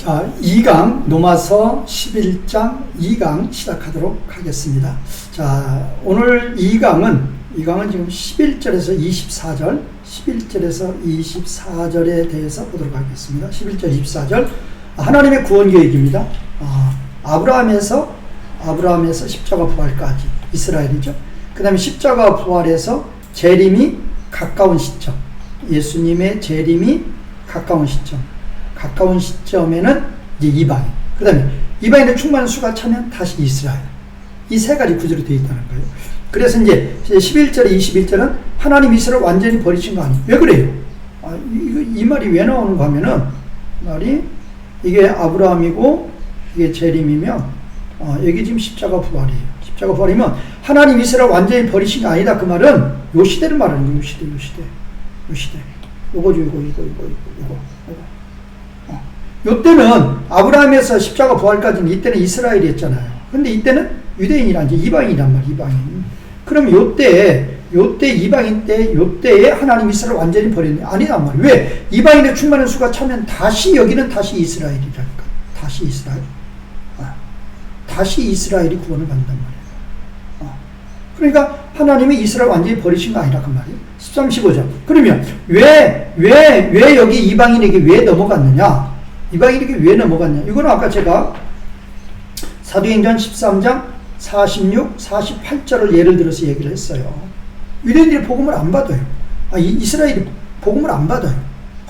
자, 2강 로마서 11장 2강 시작하도록 하겠습니다. 자, 오늘 2강은 지금 11절에서 24절, 11절에서 24절에 대해서 보도록 하겠습니다. 11절, 24절. 하나님의 구원 계획입니다. 아브라함에서 십자가 부활까지 이스라엘이죠. 그 다음에 십자가 부활에서 재림이 가까운 시점, 예수님의 재림이 가까운 시점에는 이제 이방인, 그 다음에 이방인의 충만한 수가 차면 다시 이스라엘. 이 세 가지 구조로 되어 있다는 거예요. 그래서 이제 11절에 21절은 하나님 이스라엘 완전히 버리신 거 아니에요. 왜 그래요? 이 말이 왜 나오는가 하면은, 말이 이게 아브라함이고 이게 재림이면 여기 지금 십자가 부활이에요. 십자가 부활이면 하나님 이스라엘 완전히 버리신 거 아니다. 그 말은 요 시대를 말하는 거예요. 요 시대. 요거죠. 요때는 아브라함에서 십자가 부활까지는 이때는 이스라엘이었잖아요. 근데 이때는 유대인이란 이제 이방인이란 말이에요. 이방인. 그럼 요때 이방인 때 요때에 하나님 이스라엘 완전히 버렸네. 아니란 말이에요. 왜? 이방인의 충만한 수가 차면 다시 여기는 다시 이스라엘이라니까. 다시 이스라엘. 다시 이스라엘이 구원을 받는단 말이에요. 그러니까 하나님이 이스라엘 완전히 버리신 거 아니라 그 말이에요. 13, 15절. 그러면 왜 여기 이방인에게 왜 넘어갔느냐? 이방인에게 왜 넘어갔냐? 이거는 아까 제가 사도행전 13장 46, 48절을 예를 들어서 얘기를 했어요. 유대인들이 복음을 안 받아요. 이스라엘이 복음을 안 받아요.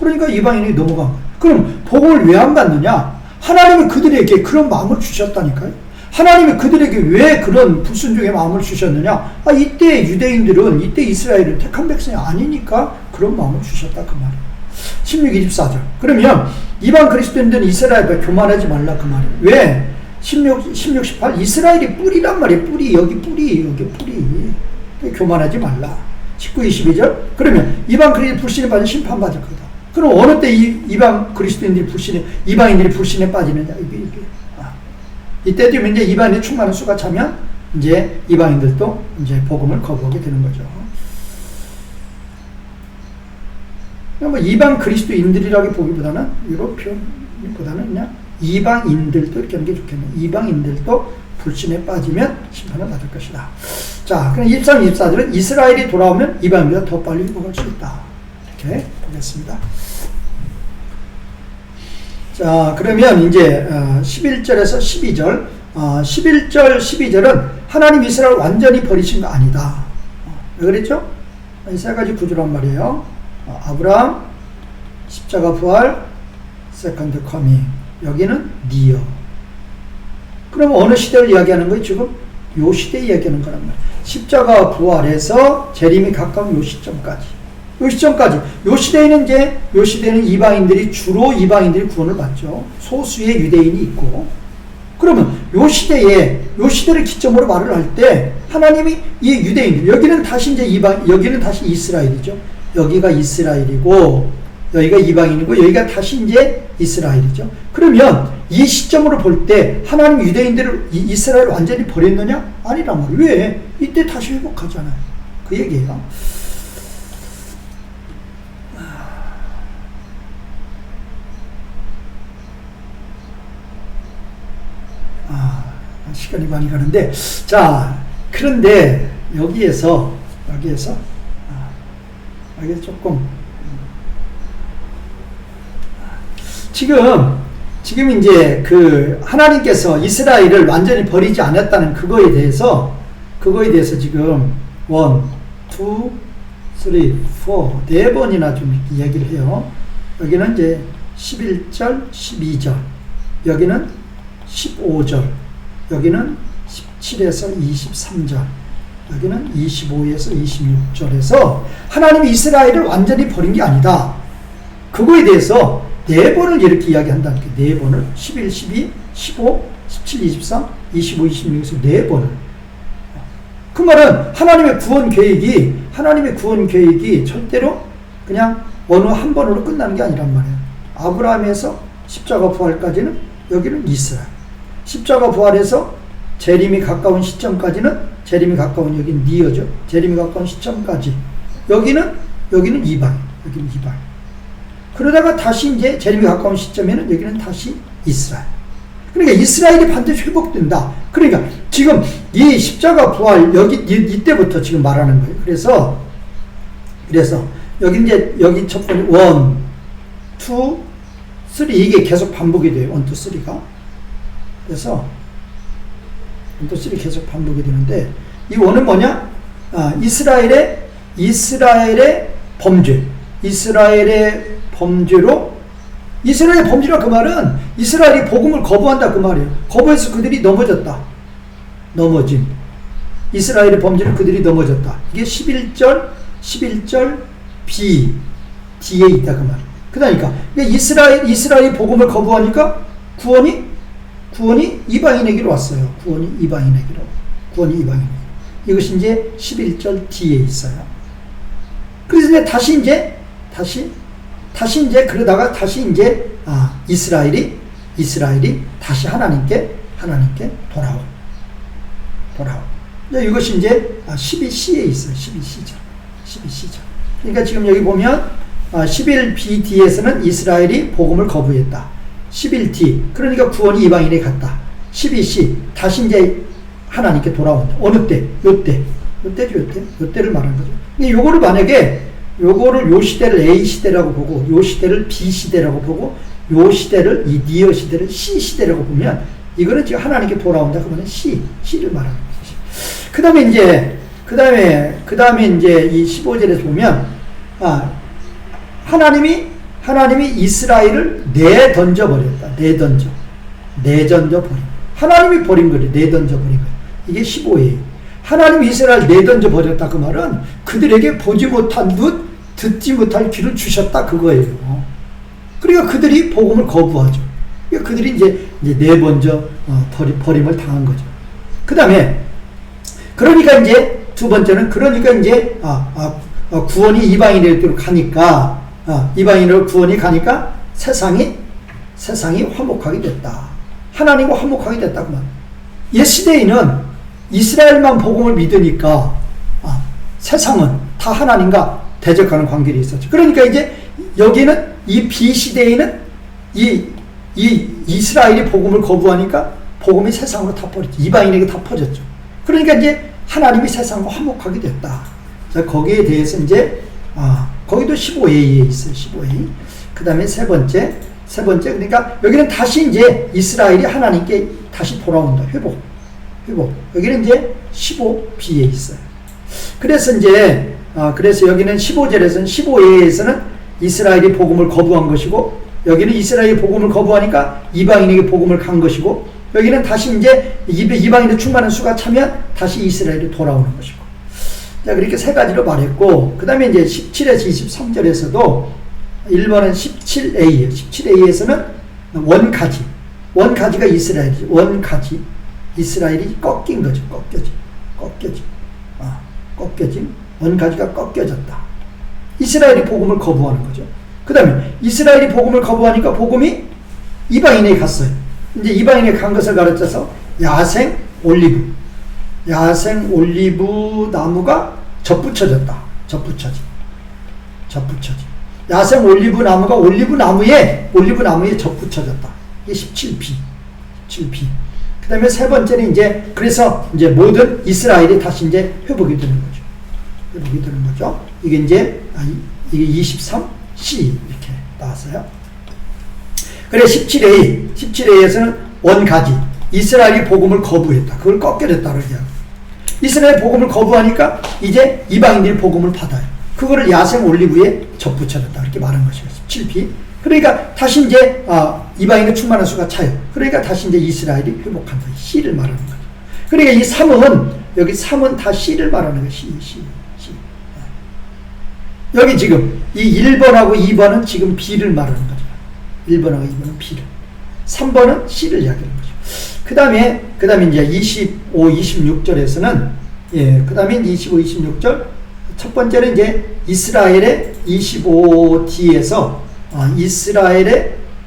그러니까 이방인에게 넘어간 거예요. 그럼 복음을 왜 안 받느냐? 하나님은 그들에게 그런 마음을 주셨다니까요. 하나님이 그들에게 왜 그런 불순종의 마음을 주셨느냐? 이때 유대인들은, 이때 이스라엘은 택한 백성이 아니니까 그런 마음을 주셨다 그 말이에요. 16, 24절. 그러면 이방 그리스도인들은 이스라엘과 교만하지 말라 그 말이에요. 왜? 16, 18 이스라엘이 뿌리란 말이에요. 여기 뿌리. 교만하지 말라. 19, 22절. 그러면 이방 그리스도 불신에 빠져 심판받을 거다. 그럼 어느 때 이방 그리스도인들이 이방인들이 불신에 빠지느냐? 이때 되면 이제 이방인의 충만한 수가 차면 이제 이방인들도 이제 복음을 거부하게 되는 거죠. 뭐 이방 그리스도인들이라고 보기보다는 유럽표보다는 그냥 이방인들도 이렇게 하는 게 좋겠네요. 이방인들도 불신에 빠지면 심판을 받을 것이다. 자, 그럼 23, 24절은 이스라엘이 돌아오면 이방인보다 더 빨리 회복할 수 있다. 이렇게 보겠습니다. 자, 그러면 이제 11절에서 12절, 11절, 12절은 하나님 이스라엘 완전히 버리신 거 아니다. 왜 그랬죠? 이 세 가지 구조란 말이에요. 아브라함, 십자가 부활, 세컨드 커밍. 여기는 니어. 그럼 어느 시대를 이야기하는 거예요? 지금 요 시대 이야기하는 거란 말이에요. 십자가 부활에서 재림이 가까운 요 시점까지. 요 시대에는 주로 이방인들이 구원을 받죠. 소수의 유대인이 있고. 그러면 요 시대를 기점으로 말을 할 때, 하나님이 이 유대인들, 여기는 다시 이스라엘이죠. 여기가 이스라엘이고, 여기가 이방인이고, 여기가 다시 이제 이스라엘이죠. 그러면 이 시점으로 볼 때, 하나님 유대인들을 이스라엘을 완전히 버렸느냐? 아니란 말이에요. 왜? 이때 다시 회복하잖아요. 그 얘기예요. 시간이 많이 가는데, 자, 그런데 여기에서 조금 지금 이제 그 하나님께서 이스라엘을 완전히 버리지 않았다는 그거에 대해서 지금 1, 2, 3, 4 네 번이나 좀 이야기를 해요. 여기는 이제 11절, 12절, 여기는 15절, 여기는 17에서 23절, 여기는 25에서 26절에서 하나님이 이스라엘을 완전히 버린 게 아니다. 그거에 대해서 네 번을 이렇게 이야기한다는 게, 네 번을 11, 12, 15, 17, 23, 25, 26에서 네 번을. 그 말은 하나님의 구원 계획이 절대로 그냥 어느 한 번으로 끝나는 게 아니란 말이에요. 아브라함에서 십자가 부활까지는 여기는 이스라엘. 십자가 부활에서 재림이 가까운 시점까지는, 재림이 가까운 여기는 니어죠. 재림이 가까운 시점까지. 여기는 이방인. 그러다가 다시 이제 재림이 가까운 시점에는 여기는 다시 이스라엘. 그러니까 이스라엘이 반드시 회복된다. 그러니까 지금 이 십자가 부활 이때부터 지금 말하는 거예요. 그래서 여기 이제 여기 첫 번째 1, 2, 3 이게 계속 반복이 돼요. 1, 2, 3가. 그래서 1, 2, 3 계속 반복이 되는데 이 1은 뭐냐? 이스라엘의 범죄. 이스라엘의 범죄라 그 말은 이스라엘이 복음을 거부한다 그 말이에요. 거부해서 그들이 넘어졌다. 넘어짐. 이스라엘의 범죄를 그들이 넘어졌다. 이게 11절 B 뒤에 있다 그 말. 그러니까 이스라엘이 복음을 거부하니까 구원이 이방인에게로 왔어요. 구원이 이방인에게로. 이것이 이제 11절 뒤에 있어요. 그래서 이제 다시 이제 그러다가 다시 이제 이스라엘이 다시 하나님께 돌아오. 이것이 이제 12C에 있어요. 12C죠. 그러니까 지금 여기 보면 11B 뒤에서는 이스라엘이 복음을 거부했다. 11D 그러니까 구원이 이방인에 갔다. 12C 다시 이제 하나님께 돌아온다. 어느 때? 요때를 말하는 거죠. 요거를 만약에 요 시대를 A 시대라고 보고 요 시대를 B 시대라고 보고 요 시대를 이 니어 시대를 C 시대라고 보면 이거는 지금 하나님께 돌아온다. 그러면 C를 말하는 거죠. 그다음에 이제 이 15절에서 보면 하나님이 이스라엘을 내던져 버렸다. 내던져 버린. 하나님이 버린 거래. 내던져 버린 거예요. 이게 15예요. 하나님이 이스라엘 내던져 버렸다 그 말은 그들에게 보지 못한 눈, 듣지 못할 귀를 주셨다 그거예요. 그러니까 그들이 복음을 거부하죠. 그러니까 그들이 이제 내번져 버림을 당한 거죠. 그러니까 이제 두 번째는 이제 구원이 이방인에게로 가니까 이방인으로 구원이 가니까 세상이 화목하게 됐다. 하나님과 화목하게 됐다 그 말. 옛 시대에는 이스라엘만 복음을 믿으니까 세상은 다 하나님과 대적하는 관계가 있었죠. 그러니까 이제 여기는 이 비시대에는 이 이스라엘이 복음을 거부하니까 복음이 세상으로 다 퍼졌죠. 이방인에게 다 퍼졌죠. 그러니까 이제 하나님이 세상과 화목하게 됐다. 자, 거기에 대해서 이제 거기도 15A에 있어요. 15A. 그 다음에 세 번째 그러니까 여기는 다시 이제 이스라엘이 하나님께 다시 돌아온다. 회복. 여기는 이제 15B에 있어요. 그래서 이제 그래서 여기는 15절에서는 15A에서는 이스라엘이 복음을 거부한 것이고 여기는 이스라엘이 복음을 거부하니까 이방인에게 복음을 간 것이고 여기는 다시 이제 이방인의 충만한 수가 차면 다시 이스라엘이 돌아오는 것이고. 자, 그렇게 세 가지로 말했고 그다음에 이제 17에서 23절에서도 1번은 17A예요. 17A에서는 원가지가 이스라엘이죠. 이스라엘이 꺾인 거죠. 꺾여짐. 원가지가 꺾여졌다. 이스라엘이 복음을 거부하는 거죠. 그 다음에 이스라엘이 복음을 거부하니까 복음이 이방인에게 갔어요. 이제 이방인에게 간 것을 가르쳐서 야생 올리브 나무가 접붙여졌다. 접붙여짐. 야생 올리브 나무가 올리브 나무에 접붙여졌다. 이게 17B. 그 다음에 세 번째는 이제, 그래서 이제 모든 이스라엘이 다시 이제 회복이 되는 거죠. 이게 이제, 이게 23C 이렇게 나왔어요. 그래, 17A에서는 원가지. 이스라엘이 복음을 거부했다. 그걸 꺾여냈다. 그러게. 이스라엘 복음을 거부하니까 이제 이방인들이 복음을 받아요. 그거를 야생 올리브에 접붙여졌다. 이렇게 말한 것이죠. 17B. 그러니까 다시 이제 이방인의 충만한 수가 차요. 그러니까 다시 이제 이스라엘이 회복한다. C를 말하는 거죠. 그러니까 이 3은 여기 3은 다 C를 말하는 거예요. C. 여기 지금 이 1번하고 2번은 지금 B를 말하는 거죠. 1번하고 2번은 B를. 3번은 C를 이야기하는 거죠. 그 다음에 이제 25, 26절에서는 그 다음에 25, 26절 첫 번째는 이제 이스라엘의 25D에서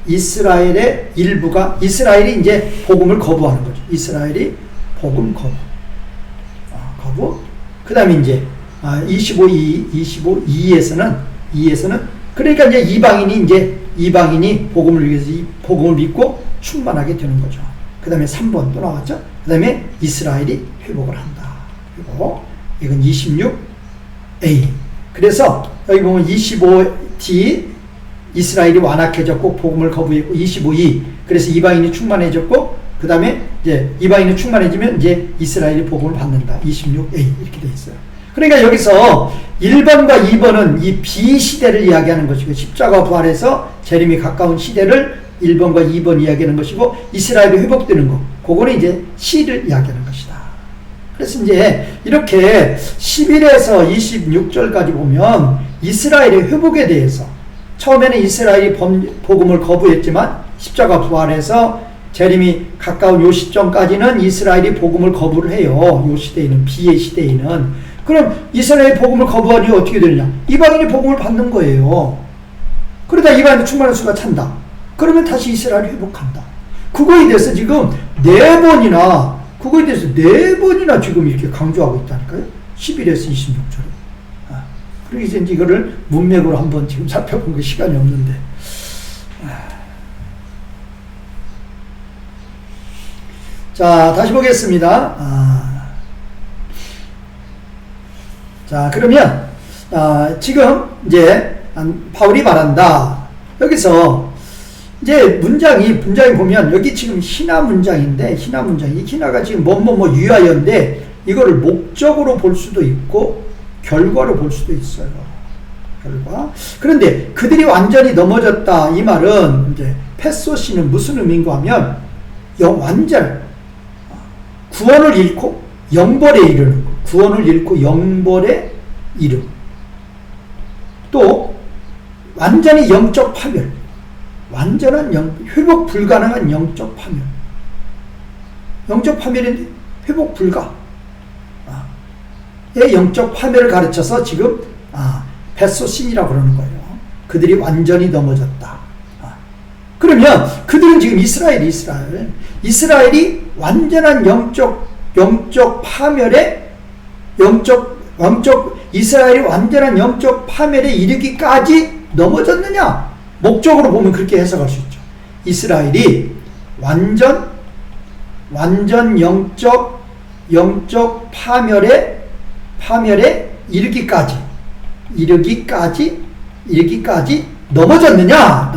이스라엘의 일부가 이스라엘이 이제 복음을 거부하는 거죠. 이스라엘이 복음 거부. 그 다음에 이제 25, 2에서는 그러니까 이제 이방인이 이제 이방인이 복음을 위해서 이 복음을 믿고 충만하게 되는 거죠. 그 다음에 3번 또 나왔죠. 그 다음에 이스라엘이 회복을 한다. 그리고 이건 26A. 그래서 여기 보면 25D 이스라엘이 완악해졌고 복음을 거부했고, 25E 그래서 이방인이 충만해졌고, 그 다음에 이제 이방인이 충만해지면 이제 이스라엘이 복음을 받는다. 26A 이렇게 돼 있어요. 그러니까 여기서 1번과 2번은 이 비시대를 이야기하는 것이고, 십자가 부활에서 재림이 가까운 시대를 1번과 2번 이야기하는 것이고, 이스라엘이 회복되는 것, 그거는 이제 C를 이야기하는 것이다. 그래서 이제 이렇게 11에서 26절까지 보면 이스라엘의 회복에 대해서, 처음에는 이스라엘이 복음을 거부했지만 십자가 부활에서 재림이 가까운 요 시점까지는 이스라엘이 복음을 거부를 해요. 요 시대에는, B의 시대에는. 그럼 이스라엘이 복음을 거부하니 어떻게 되느냐? 이방인이 복음을 받는 거예요. 그러다 이방인의 충만한 수가 찬다. 그러면 다시 이스라엘이 회복한다. 그거에 대해서 지금 그거에 대해서 4번이나 지금 이렇게 강조하고 있다니까요. 11에서 26절에. 그리고 이제 이거를 문맥으로 한번 지금 살펴본 게 시간이 없는데. 자, 다시 보겠습니다. 자, 그러면, 지금 이제 바울이 말한다. 여기서 이제 문장이 보면 여기 지금 희나 문장인데, 이 희나가 지금 위하여인데, 이거를 목적으로 볼 수도 있고, 결과로 볼 수도 있어요. 결과. 그런데 그들이 완전히 넘어졌다. 이 말은 이제 패소시는 무슨 의미인가 하면, 완전, 구원을 잃고 영벌에 이르는 것. 구원을 잃고 영벌에 이름. 또, 완전히 영적 파멸. 완전한 회복 불가능한 영적 파멸. 영적 파멸인데 회복 불가. 의 영적 파멸을 가르쳐서 지금 베소신이라고 그러는 거예요. 그들이 완전히 넘어졌다. 그러면 그들은 지금 이스라엘이 완전한 영적 파멸에 이스라엘이 완전한 영적 파멸에 이르기까지 넘어졌느냐? 목적으로 보면 그렇게 해석할 수 있죠. 이스라엘이 완전 영적 파멸에 이르기까지 넘어졌느냐?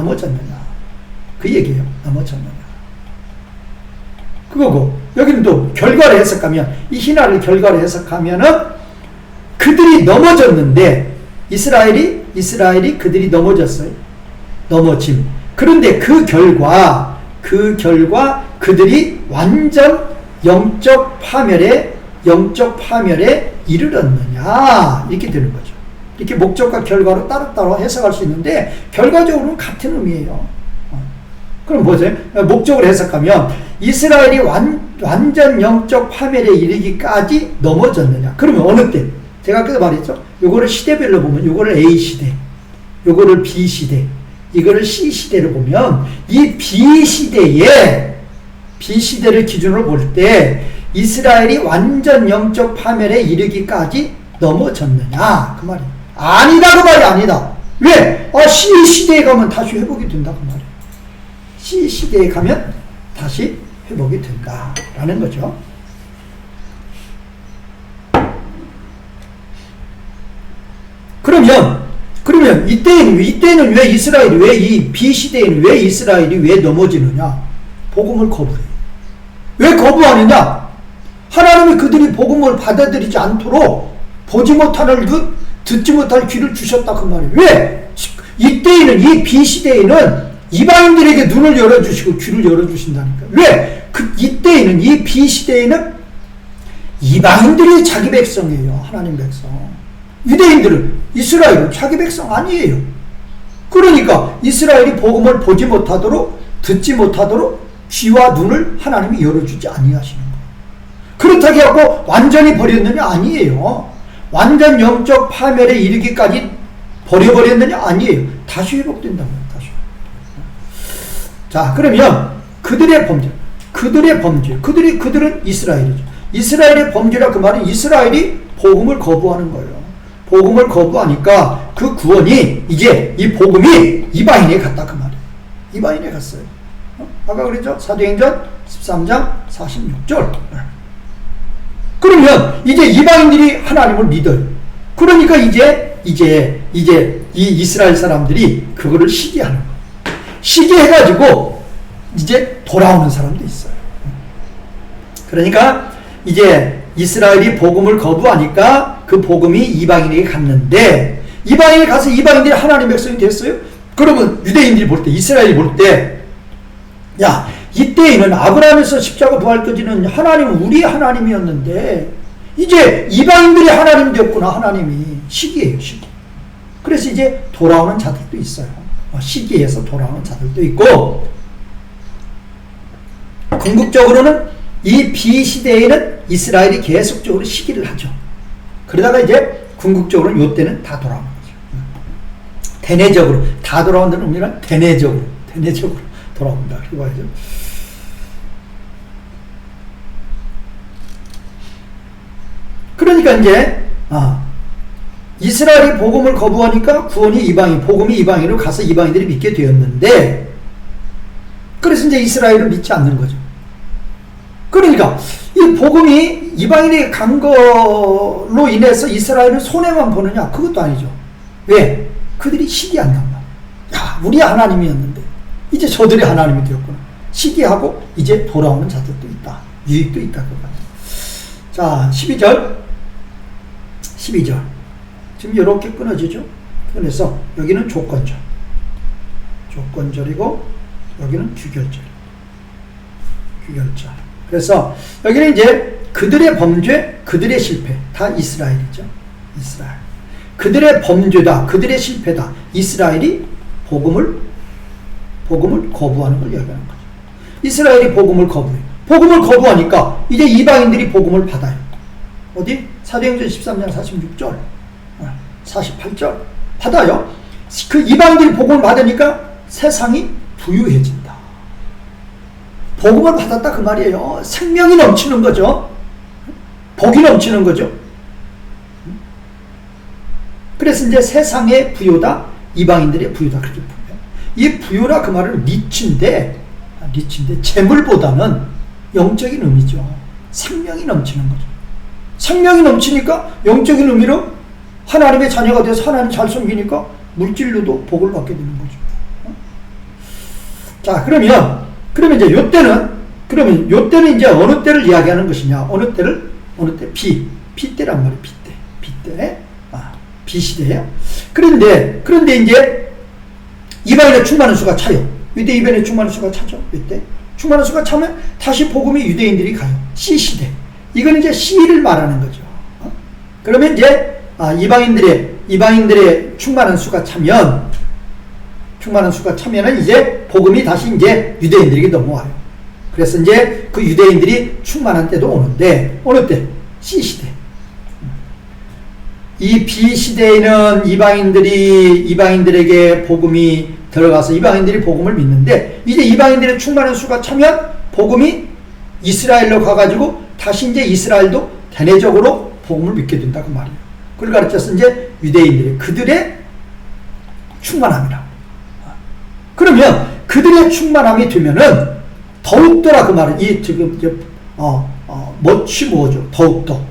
그 얘기예요. 넘어졌느냐. 그거고, 여기는 또 결과를 해석하면, 이 희나를 결과를 해석하면은 그들이 넘어졌는데, 이스라엘이 그들이 넘어졌어요. 넘어짐. 그런데 그 결과 그들이 완전 영적 파멸에 이르렀느냐, 이렇게 되는 거죠. 이렇게 목적과 결과로 따로따로 해석할 수 있는데, 결과적으로는 같은 의미예요. 그럼 보세요. 목적으로 해석하면, 이스라엘이 완전 영적 파멸에 이르기까지 넘어졌느냐. 그러면 어느 때? 제가 아까도 말했죠. 요거를 시대별로 보면, 요거를 A시대, 요거를 B시대, 이거를 C시대를 보면, 이 B시대를 기준으로 볼 때, 이스라엘이 완전 영적 파멸에 이르기까지 넘어졌느냐, 그 말이에요. 아니다, 그 말이 아니다. 왜? C시대에 가면 다시 회복이 된다, 그 말이에요. C시대에 가면 다시 회복이 된다라는 거죠. 그러면 이때는 왜 이 B시대에는 왜 이스라엘이 왜 넘어지느냐? 복음을 거부해. 왜 거부하느냐? 하나님이 그들이 복음을 받아들이지 않도록 보지 못할 눈, 듣지 못할 귀를 주셨다, 그 말이에요. 왜? 이때에는, 이 B시대에는 이방인들에게 눈을 열어주시고 귀를 열어주신다니까. 왜? 이때에는, 이 B시대에는 이방인들이 자기 백성이에요. 하나님 백성. 유대인들은, 이스라엘은 자기 백성 아니에요. 그러니까 이스라엘이 복음을 보지 못하도록, 듣지 못하도록 귀와 눈을 하나님이 열어주지 아니하시는 거예요. 그렇다고 하고 완전히 버렸느냐? 아니에요. 완전 영적 파멸에 이르기까지 버려버렸느냐? 아니에요. 다시 회복된다고요. 다시. 자, 그러면 그들의 범죄. 그들은 이스라엘이죠. 이스라엘의 범죄라, 그 말은 이스라엘이 복음을 거부하는 거예요. 복음을 거부하니까 그 구원이, 이제 이 복음이 이방인에 갔다, 그 말이에요. 이방인에 갔어요. 아까 그랬죠? 사도행전 13장 46절. 그러면 이제 이방인들이 하나님을 믿어요. 그러니까 이제 이 이스라엘 사람들이 그거를 시기하는 거예요. 시기해가지고 이제 돌아오는 사람도 있어요. 그러니까 이제 이스라엘이 복음을 거부하니까 그 복음이 이방인에게 갔는데, 이방인에 가서 이방인들이 하나님의 백성이 됐어요? 그러면 유대인들이 볼 때, 이스라엘이 볼 때, 야, 이때에는 아브라함에서 십자가 부활까지는 하나님은 우리 하나님이었는데 이제 이방인들이 하나님 되었구나. 하나님이 시기예요, 시기. 그래서 이제 돌아오는 자들도 있어요. 시기에서 돌아오는 자들도 있고, 궁극적으로는 이 비시대에는 이스라엘이 계속적으로 시기를 하죠. 그러다가 이제 궁극적으로는 이때는 다 돌아오는 거죠. 대내적으로 다 돌아온다는 의미는 대내적으로 돌아온다 그렇게 봐야죠. 그러니까 이제 이스라엘이 복음을 거부하니까 구원이 복음이 이방인으로 가서 이방인들이 믿게 되었는데, 그래서 이제 이스라엘은 믿지 않는 거죠. 그러니까 이 복음이 이방인에게 간 걸로 인해서 이스라엘은 손해만 보느냐? 그것도 아니죠. 왜? 그들이 시기한단 말이야. 야, 우리 하나님이었는데 이제 저들이 하나님이 되었구나. 시기하고 이제 돌아오는 자들도 있다. 유익도 있다. 자, 12절. 지금 이렇게 끊어지죠. 그래서 여기는 조건절이고 여기는 규결절. 그래서 여기는 이제 그들의 범죄, 그들의 실패, 다 이스라엘이죠. 이스라엘. 그들의 범죄다, 그들의 실패다. 이스라엘이 복음을 거부하는 걸 이야기하는 거죠. 이스라엘이 복음을 거부해요. 복음을 거부하니까 이제 이방인들이 복음을 받아요. 어디? 사도행전 13장 46절, 48절 받아요. 그 이방인들이 복음을 받으니까 세상이 부유해진다. 복음을 받았다 그 말이에요. 생명이 넘치는 거죠. 복이 넘치는 거죠. 그래서 이제 세상의 부요다, 이방인들의 부요다 그렇게 보면, 이 부요라 그 말은 리치인데 재물보다는 영적인 의미죠. 생명이 넘치는 거죠. 생명이 넘치니까 영적인 의미로 하나님의 자녀가 되어서 하나님 잘 섬기니까 물질로도 복을 받게 되는 거죠. 자, 그러면 이제 요때는 이제 어느 때를 이야기하는 것이냐? 어느 때? 비때란 말이에요. 비때. 비시대예요. 그런데 이제 이방인의 충만한 수가 차요. 이때 이방인의 충만한 수가 차죠. 이때 충만한 수가 차면 다시 복음이 유대인들이 가요. C시대. 이건 이제 C를 말하는 거죠. 그러면 이제 이방인들의 충만한 수가 차면은 이제 복음이 다시 이제 유대인들에게 넘어와요. 그래서 이제 그 유대인들이 충만한 때도 오는데, 어느 때? C시대. 이 B시대에는 이방인들에게 복음이 들어가서 이방인들이 복음을 믿는데, 이제 이방인들의 충만한 수가 차면 복음이 이스라엘로 가가지고 다시 이제 이스라엘도 대내적으로 복음을 믿게 된다 그 말이에요. 그걸 가르쳐서 이제 유대인들이 그들의 충만함이라. 그러면 그들의 충만함이 되면은 더욱더라 그 말은 이 지금 멋이 뭐죠? 더욱더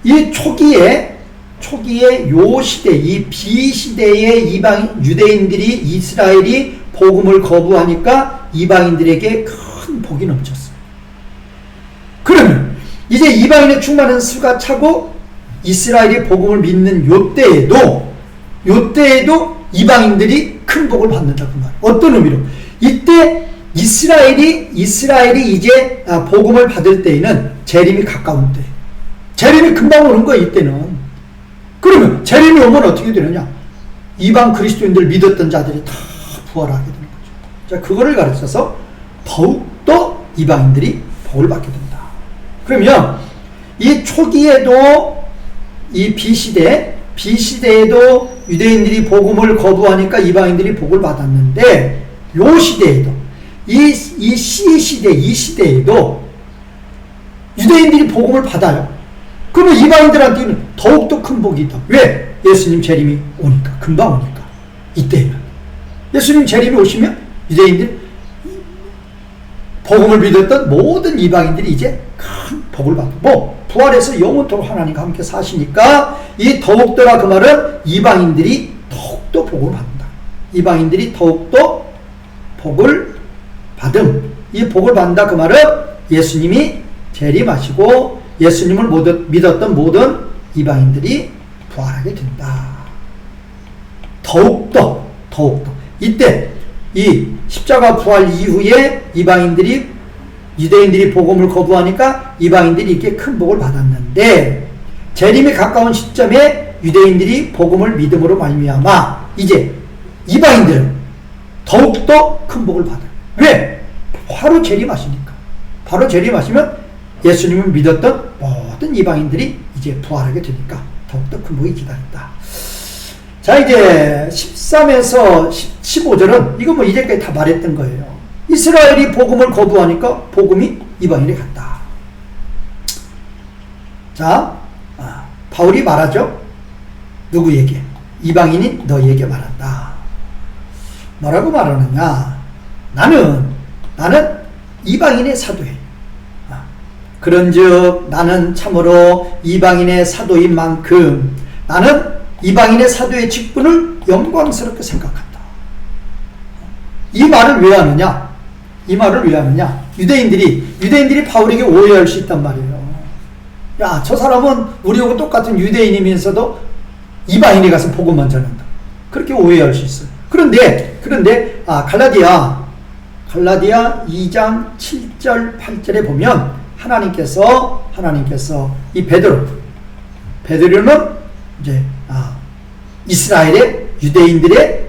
이 초기에 요 시대, 이 비시대의 유대인들이 이스라엘이 복음을 거부하니까 이방인들에게 큰 복이 넘쳤어요. 그러면 이제 이방인의 충만한 수가 차고 이스라엘이 복음을 믿는 요때에도 이방인들이 큰 복을 받는다 그 말. 어떤 의미로? 이때 이스라엘이 이제 복음을 받을 때에는 재림이 가까운 때. 재림이 금방 오는 거야, 이때는. 그러면 재림이 오면 어떻게 되느냐? 이방 그리스도인들 믿었던 자들이 다 부활하게 되는 거죠. 자, 그거를 가르쳐서 더욱더 이방인들이 복을 받게 된다. 그러면 이 초기에도 이 비시대에도 유대인들이 복음을 거부하니까 이방인들이 복을 받았는데, 요 시대에도 이 C시대, 이 시대에도 유대인들이 복음을 받아요. 그러면 이방인들한테는 더욱더 큰 복이 있다. 왜? 예수님 재림이 오니까, 금방 오니까. 이때는 예수님 재림이 오시면 유대인들 복음을 믿었던 모든 이방인들이 이제 큰 복을 받고 부활해서 영원토록 하나님과 함께 사시니까 이 더욱더라 그 말은 이방인들이 더욱더 복을 받는다. 이방인들이 더욱더 복을 받음. 이 복을 받는다 그 말은 예수님이 재림하시고 예수님을 믿었던 모든 이방인들이 부활하게 된다. 더욱더 이때 이 십자가 부활 이후에 유대인들이 복음을 거부하니까 이방인들이 이렇게 큰 복을 받았는데 재림에 가까운 시점에 유대인들이 복음을 믿음으로 말미암아 이제 이방인들은 더욱더 큰 복을 받아요. 왜? 바로 재림하시니까. 바로 재림하시면 예수님을 믿었던 모든 이방인들이 이제 부활하게 되니까 더욱더 큰 복이 기다린다. 자, 이제 13에서 15절은 이거 뭐 이제까지 다 말했던 거예요. 이스라엘이 복음을 거부하니까 복음이 이방인에 갔다. 자, 바울이 말하죠. 누구에게? 이방인인 너희에게 말한다. 뭐라고 말하느냐? 나는 이방인의 사도예요. 그런즉 나는 참으로 이방인의 사도인 만큼 나는 이방인의 사도의 직분을 영광스럽게 생각한다. 이 말을 왜 하느냐? 유대인들이 바울에게 오해할 수 있단 말이에요. 야, 저 사람은 우리하고 똑같은 유대인이면서도 이방인에 가서 복음만 전한다. 그렇게 오해할 수 있어요. 그런데 갈라디아 2장 7절 8절에 보면 하나님께서 이 베드로는 이제 이스라엘의 유대인들의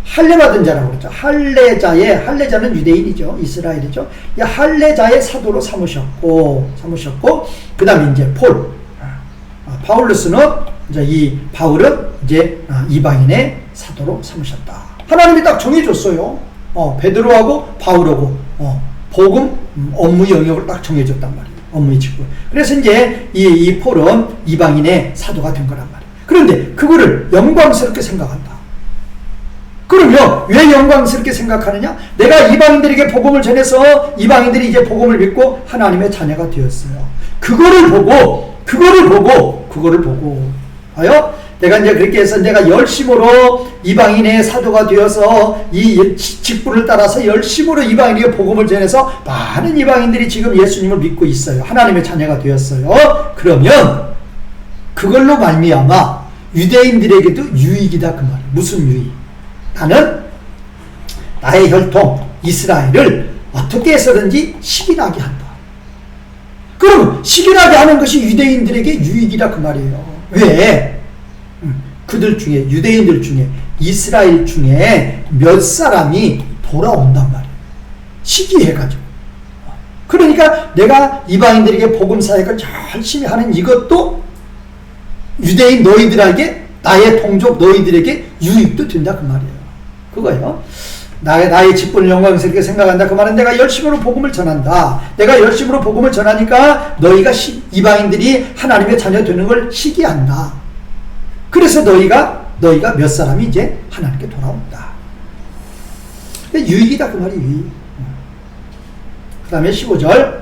할례받은 자라고 그랬죠. 할례자는 유대인이죠. 이스라엘이죠. 이 할례자의 사도로 삼으셨고 그 다음에 이제 파울루스는 이제 이 바울은 이제 이방인의 사도로 삼으셨다. 하나님이 딱 정해줬어요. 베드로하고 바울하고 복음 업무 영역을 딱 정해줬단 말이에요. 업무의 직분. 그래서 이제 이 폴은 이방인의 사도가 된 거란 말이에요. 그런데 그거를 영광스럽게 생각한다. 그러면 왜 영광스럽게 생각하느냐? 내가 이방인들에게 복음을 전해서 이방인들이 이제 복음을 믿고 하나님의 자녀가 되었어요. 그거를 보고 아요? 내가 이제 그렇게 해서 내가 열심으로 이방인의 사도가 되어서 이 직분을 따라서 열심으로 이방인에게 복음을 전해서 많은 이방인들이 지금 예수님을 믿고 있어요. 하나님의 자녀가 되었어요. 그러면 그걸로 말미암아 유대인들에게도 유익이다 그 말이에요. 무슨 유익? 나는 나의 혈통 이스라엘을 어떻게 해서든지 식인하게 한다. 그럼 식인하게 하는 것이 유대인들에게 유익이다 그 말이에요. 왜? 유대인들 중에 이스라엘 중에 몇 사람이 돌아온단 말이에요. 시기해가지고. 그러니까 내가 이방인들에게 복음 사역을 열심히 하는 이것도 유대인 너희들에게 나의 동족 너희들에게 유익도 된다 그 말이에요. 그거예요. 나의 직분을 영광스럽게 생각한다. 그 말은 내가 열심으로 복음을 전한다. 내가 열심으로 복음을 전하니까 너희가 이방인들이 하나님의 자녀 되는 걸 시기한다. 그래서 너희가 몇 사람이 이제 하나님께 돌아온다. 유익이다 그 말이 유익. 그 다음에 15절.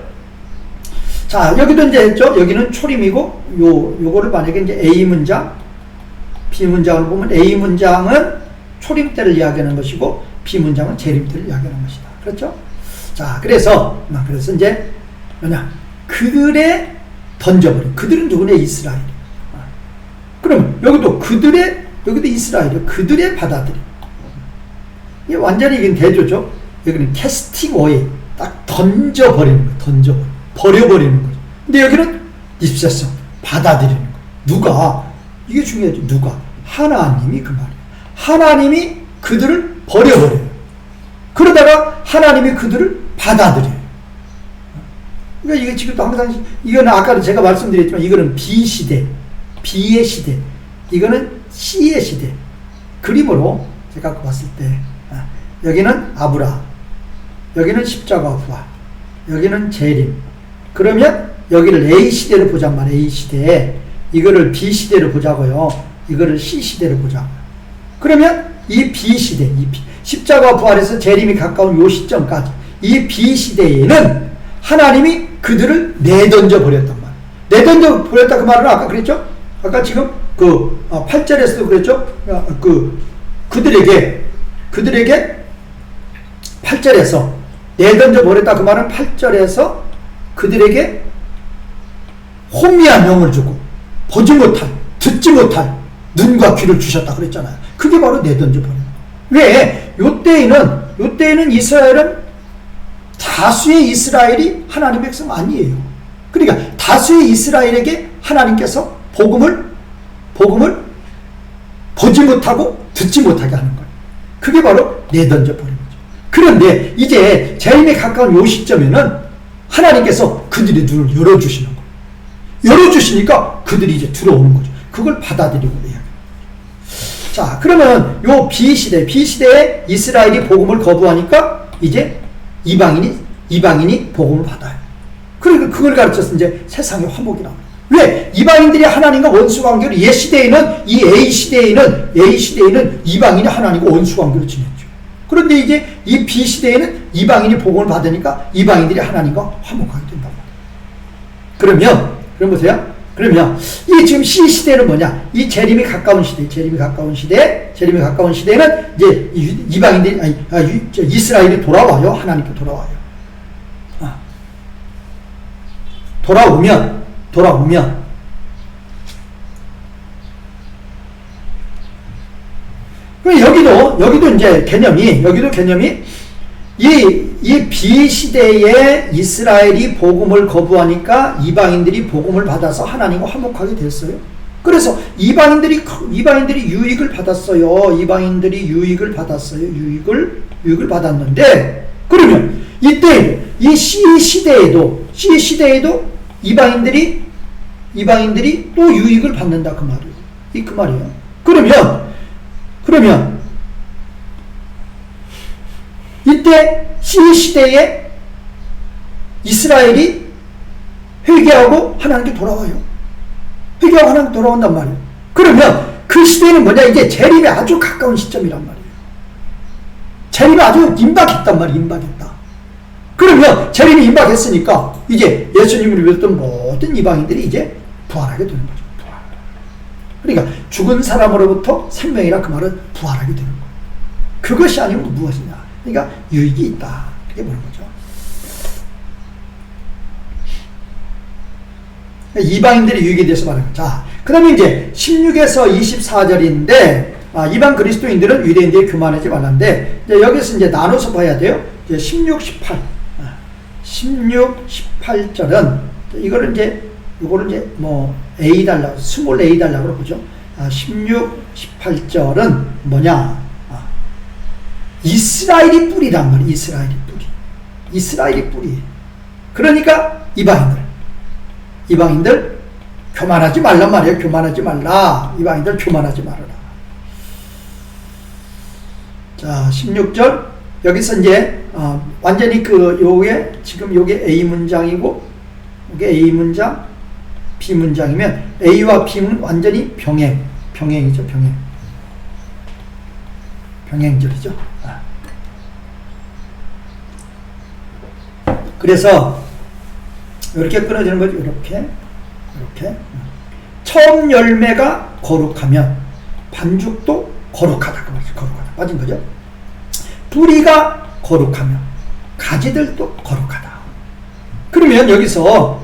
자, 여기도 이제 했죠. 여기는 초림이고 요거를 만약에 이제 A 문장, B 문장을 보면 A 문장은 초림 때를 이야기하는 것이고 B 문장은 재림 때를 이야기하는 것이다. 그렇죠? 자, 그래서 이제 그들의 던져버린. 그들은 누구냐? 이스라엘. 그럼 여기도 이스라엘이요. 그들의 받아들임. 이게 완전히 이건 대조죠. 여기는 캐스팅 어웨이. 딱 던져버리는 거예요. 버려버리는 거죠. 근데 여기는 입세성. 받아들이는 거예요. 누가? 이게 중요하죠. 누가? 하나님이 그 말이에요. 하나님이 그들을 버려버려요. 그러다가 하나님이 그들을 받아들여요. 그러니까 이게 지금도 항상, 이거는 아까도 제가 말씀드렸지만 이거는 B시대. B의 시대, 이거는 C의 시대. 그림으로 제가 봤을 때 여기는 아브라, 여기는 십자가 부활, 여기는 재림. 그러면 여기를 A 시대로 보잔 말이에요. A 시대에 이거를 B 시대로 보자고요. 이거를 C 시대로 보자고요. 그러면 이 B 시대, 십자가 부활에서 재림이 가까운 요 시점까지 이 비시대에는 하나님이 그들을 내던져 버렸단 말이에요. 내던져 버렸다 그 말은 아까 그랬죠? 아까 지금 그 8절에서도 그랬죠? 그들에게 8절에서 내던져 버렸다 그 말은 8절에서 그들에게 혼미한 영을 주고 보지 못할, 듣지 못할 눈과 귀를 주셨다 그랬잖아요. 그게 바로 내던져 버린 거예요. 왜? 요때에는 이스라엘은 다수의 이스라엘이 하나님의 백성 아니에요. 그러니까 다수의 이스라엘에게 하나님께서 복음을 보지 못하고 듣지 못하게 하는 거예요. 그게 바로 내던져 버린 거죠. 그런데 이제 재림에 가까운 요 시점에는 하나님께서 그들의 눈을 열어주시는 거예요. 열어주시니까 그들이 이제 들어오는 거죠. 그걸 받아들이고 해야 돼요. 자, 그러면 요 비시대에 이스라엘이 복음을 거부하니까 이제 이방인이 복음을 받아요. 그러니까 그걸 가르쳐서 이제 세상의 화목이라고. 왜? 이방인들이 하나님과 원수 관계로 옛 시대에는 A 시대에는 이방인이 하나님과 원수 관계로 지냈죠. 그런데 이제 이 B 시대에는 이방인이 복음을 받으니까 이방인들이 하나님과 화목하게 된단 말이에요. 그럼 보세요. 그러면 이 지금 C 시대는 뭐냐? 이 재림이 가까운 시대에는 이제 이방인들이 이스라엘이 돌아와요. 하나님께 돌아와요. 돌아오면 여기도 이제 개념이 이 비시대에 이스라엘이 복음을 거부하니까 이방인들이 복음을 받아서 하나님과 화목하게 됐어요. 그래서 이방인들이 유익을 받았어요. 유익을 받았는데, 그러면 이때 이 C 시대에도 이방인들이 또 유익을 받는다 그 말이에요. 그러면 이때 C 시대에 이스라엘이 회개하고 하나님께 돌아와요. 회개하고 하나님께 돌아온단 말이에요. 그러면 그 시대는 뭐냐? 이제 재림이 아주 가까운 시점이란 말이에요. 재림이 아주 임박했단 말이에요. 임박했다. 그러면 재림이 임박했으니까 이제 예수님을 믿었던 모든 이방인들이 이제 부활하게 되는 거죠. 그러니까 죽은 사람으로부터 생명이라 그 말은 부활하게 되는 거예요. 그것이 아니면 무엇이냐? 그러니까 유익이 있다. 그게 보는 거죠. 이방인들의 유익에 대해서 말하는 거죠. 자, 그 다음에 이제 16에서 24절인데, 이방 그리스도인들은 유대인들이 교만하지 말란데, 이제 여기서 이제 나눠서 봐야 돼요. 이제 16, 18절은, 이거를 이제 뭐, A 달라고, 스몰 A 달라고 보죠. 16, 18절은 뭐냐? 이스라엘이 뿌리란 말이에요. 이스라엘이 뿌리. 그러니까 이방인들 교만하지 말란 말이에요. 교만하지 말라. 이방인들 교만하지 말아라. 자, 16절. 여기서 이제, 완전히 지금 요게 A 문장이고, 요게 A 문장, B 문장이면, A와 B는 완전히 병행이죠, 병행절이죠. 그래서 이렇게 끊어지는 거죠. 이렇게 처음 열매가 거룩하면 반죽도 거룩하다. 그 말이죠. 거룩하다. 빠진 거죠. 뿌리가 거룩하면 가지들도 거룩하다. 그러면 여기서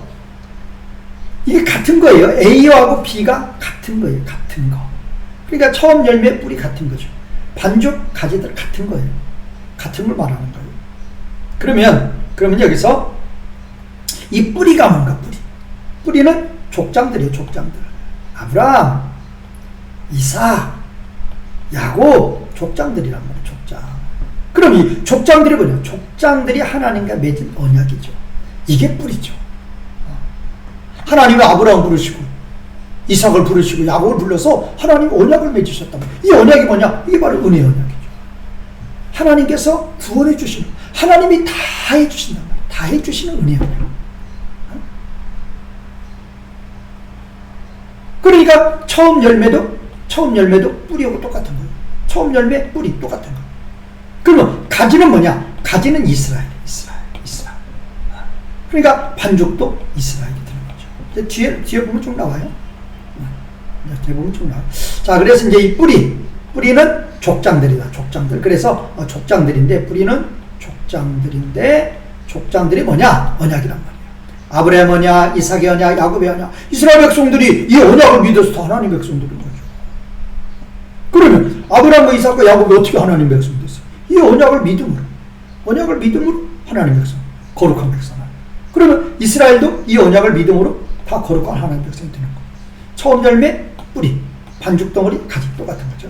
이게 같은 거예요. A하고 B가 같은 거예요. 같은 거. 그러니까 처음 열매 뿌리 같은 거죠. 반죽 가지들 같은 거예요. 같은 걸 말하는 거예요. 그러면 여기서 이 뿌리가 뭔가 뿌리는 족장들이에요. 족장들. 아브라함, 이삭, 야곱 족장들이란 말이에요. 족장. 그럼 이 족장들이 뭐냐? 족장들이 하나님과 맺은 언약이죠. 이게 뿌리죠. 하나님이 아브라함 부르시고 이삭을 부르시고 야곱을 불러서 하나님 언약을 맺으셨단 말이에요. 이 언약이 뭐냐? 이게 바로 은혜의 언약이죠. 하나님께서 구원해 주시는, 하나님이 다 해주신단 말이에요. 다 해주시는 은혜의 언약. 그러니까 처음 열매도 뿌리하고 똑같은 거예요. 처음 열매, 뿌리 똑같은 거예요. 그러면 가지는 뭐냐? 가지는 이스라엘. 그러니까 반죽도 이스라엘이 되는 거죠. 뒤에 보면 쭉 나와요. 뒤에 보면 쭉 나와요. 자, 그래서 이제 이 뿌리는 족장들이다. 족장들. 그래서 족장들인데, 뿌리는 족장들이 뭐냐? 언약이란 말이에요. 아브라함 언약, 이삭의 언약, 야곱의 언약. 이스라엘 백성들이 이 언약을 믿어서 다 하나님 백성들인 거죠. 그러면 아브라함과 이삭과 야곱이 어떻게 하나님 백성이 됐어요? 이 언약을 믿음으로 하나님 백성, 거룩한 백성. 그러면 이스라엘도 이 언약을 믿음으로 다 거룩한 하나님 백성이 되는 거예요. 처음 열매, 뿌리, 반죽 덩어리, 가지 똑같은 거죠.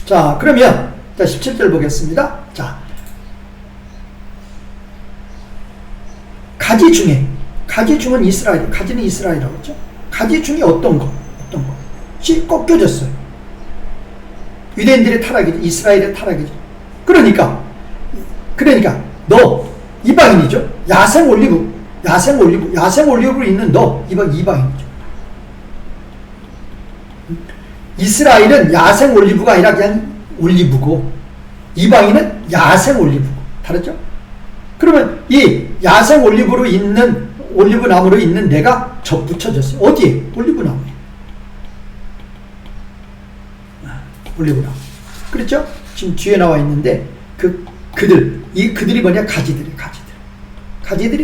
자, 그러면 17절 보겠습니다. 자, 가지 중은 이스라엘, 가지는 이스라엘이라고 했죠. 가지 중에 어떤 거? 꺾여졌어요. 유대인들의 타락이죠. 이스라엘의 타락이죠. 그러니까 너 이방인이죠. 야생 올리브로 있는 너 이방인이죠. 이스라엘은 야생 올리브가 아니라 그냥 올리브고, 이방인은 야생 올리브고, 다르죠? 그러면 이 야생 올리브 나무로 있는 내가 접붙여졌어요. 어디에? 올리브나무에. 올리브나무. 그렇죠? 지금 뒤에 나와 있는데, 그들이 뭐냐? 가지들이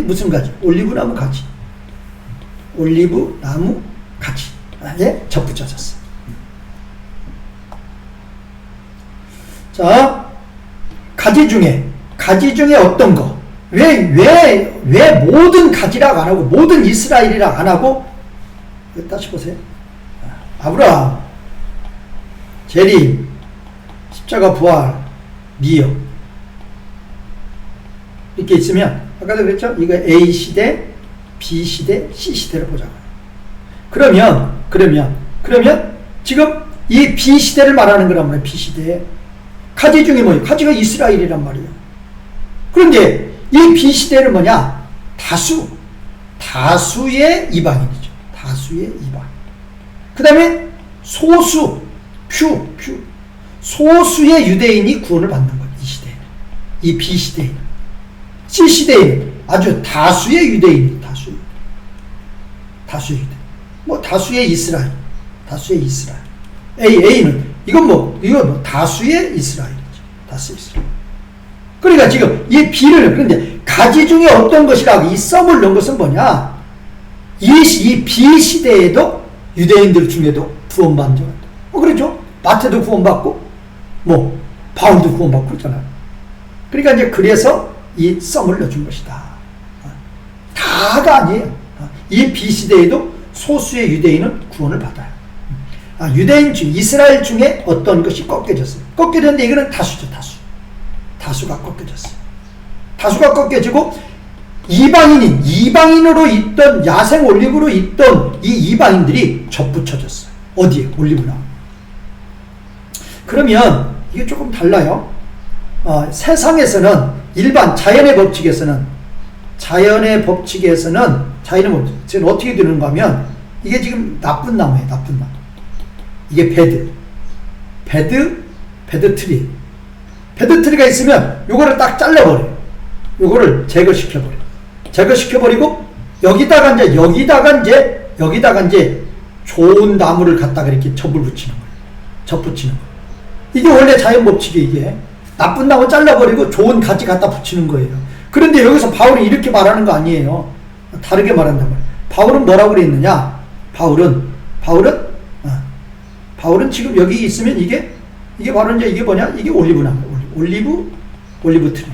무슨 가지? 올리브나무 가지. 올리브나무 가지에 접붙여졌어. 자, 가지 중에 어떤 거? 왜 모든 가지라고 안 하고, 모든 이스라엘이라고 안 하고, 다시 보세요. 아브라함, 재림, 십자가 부활, 미역. 이렇게 있으면, 아까도 그랬죠? 이거 A시대, B시대, C시대를 보자고요. 그러면, 지금 이 B시대를 말하는 거란 말이에요. B시대. 가지 중에 뭐예요? 가지가 이스라엘이란 말이에요. 그런데 이 B시대는 뭐냐? 다수의 이방인이죠. 다수의 이방. 그 다음에 소수의 유대인이 구원을 받는 거예요. 이 시대에는. 이 B시대에는. C시대에는 아주 다수의 유대인. 다수의 유대인. 다수의 이스라엘. A는 이건 다수의 이스라엘이죠. 다수의 이스라엘. 그러니까 지금 이 그런데 가지 중에 어떤 것이라고 이 썸을 넣은 것은 뭐냐? 이 B시대에도 유대인들 중에도 구원받은 자가 그렇죠? 마태도 구원받고, 바울도 구원받고 그러잖아요. 그러니까 이제 그래서 이 썸을 넣어준 것이다. 다가 아니에요. 이 B시대에도 소수의 유대인은 구원을 받아요. 유대인 중, 이스라엘 중에 어떤 것이 꺾여졌어요. 꺾여졌는데 이거는 다수죠, 다수가 꺾여졌어요. 다수가 꺾여지고, 이방인으로 있던, 야생 올리브로 있던 이 이방인들이 접붙여졌어요. 어디에? 올리브나무. 그러면 이게 조금 달라요. 세상에서는 일반 자연의 법칙에서는 자연의 법칙은 어떻게 되는가 하면, 이게 지금 나쁜 나무예요. 이게 베드 트리가 있으면 요거를 딱 잘라버려요. 요거를 제거시켜버리고 여기다가 이제 좋은 나무를 갖다가 이렇게 접붙이는 거예요. 이게 원래 자연 법칙이에요. 이게 나쁜 나무 잘라버리고 좋은 가지 갖다 붙이는 거예요. 그런데 여기서 바울이 이렇게 말하는 거 아니에요. 다르게 말한단 말이에요. 바울은 뭐라고 그랬느냐? 바울은 지금 여기 있으면 이게 바로 이제 이게 뭐냐? 이게 올리브나무, 올리브 트리.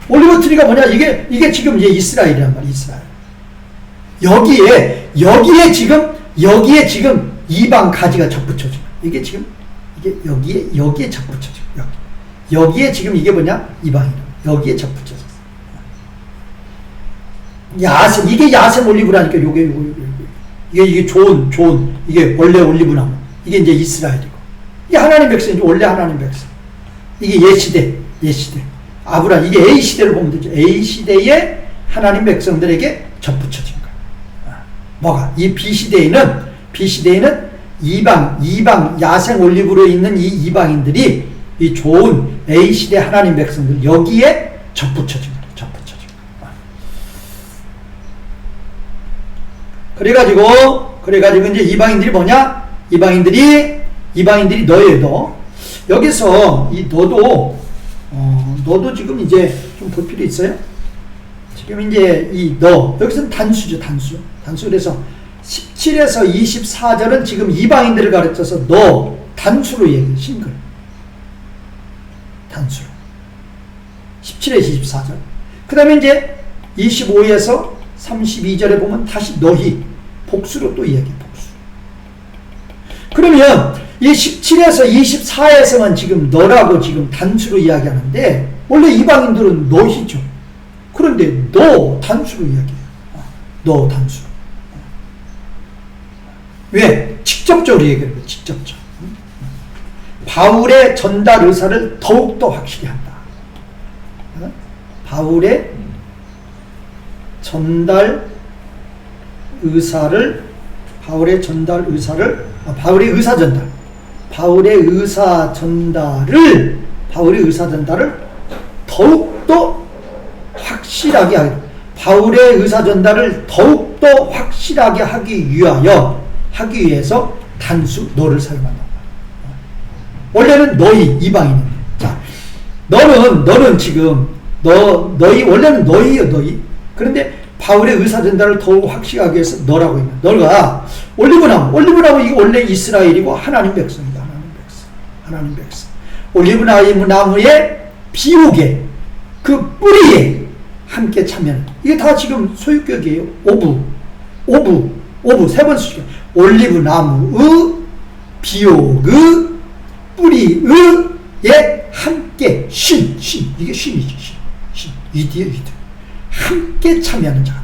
올리브 트리가 뭐냐? 이게 지금 이제 이스라엘이란 말이야, 이스라엘. 여기에 지금 이방 가지가 접붙여져. 이게 여기에 접붙여져. 여기에 지금 이게 뭐냐? 이방이라. 여기에 접붙여졌어. 이게 야생 올리브라니까. 이게 좋은 이게 원래 올리브나무. 이게 이제 이스라엘이고. 이게 하나님 백성이죠. 원래 하나님 백성. 이게 옛시대. 아브라함. 이게 A시대를 보면 되죠. A시대에 하나님 백성들에게 접붙여진 거예요. 뭐가? 이 BC대에는 이방 야생 올리브로 있는 이 이방인들이 이 좋은 A시대 하나님 백성들 여기에 접붙여진 거예요. 그래가지고 이제 이방인들이 뭐냐? 이방인들이 너예요. 여기서 이 너도 지금 이제 좀 볼 필요 있어요? 지금 이제 이 여기서는 단수죠, 단수. 그래서 17에서 24절은 지금 이방인들을 가르쳐서 단수로 얘기해, 싱글. 단수로. 17에서 24절. 그 다음에 이제 25에서 32절에 보면 다시 너희, 복수로 또 얘기해, 복수. 그러면 이 17에서 24에서만 지금 너라고 지금 단수로 이야기하는데, 원래 이방인들은 너희죠. 그런데 단수로 이야기해요. 단수. 왜? 직접적으로 얘기해요. 직접적. 바울의 전달 의사를 더욱더 확실히 한다. 바울의 전달 의사를 바울의 의사 전달을 더욱더 확실하게 하기. 바울의 의사 전달을 더욱더 확실하게 하기 위해서 단수 너를 사용한다. 원래는 너희 이방인인데, 자, 너는 지금 원래는 너희예요, 너희. 그런데 바울의 의사 전달을 더욱 확실하게 해서 너라고 있는. 너가 올리브나무 이거 원래 이스라엘이고 하나님 백성이다. 하나님 백성. 올리브나무의 비옥에 그 뿌리에 함께 참여하는. 이게 다 지금 소유격이에요. 오부 세 번 쓰죠. 올리브나무의 비옥의 뿌리의 함께 이게 쉰이죠. 이디에 이드. 함께 참여하는 자가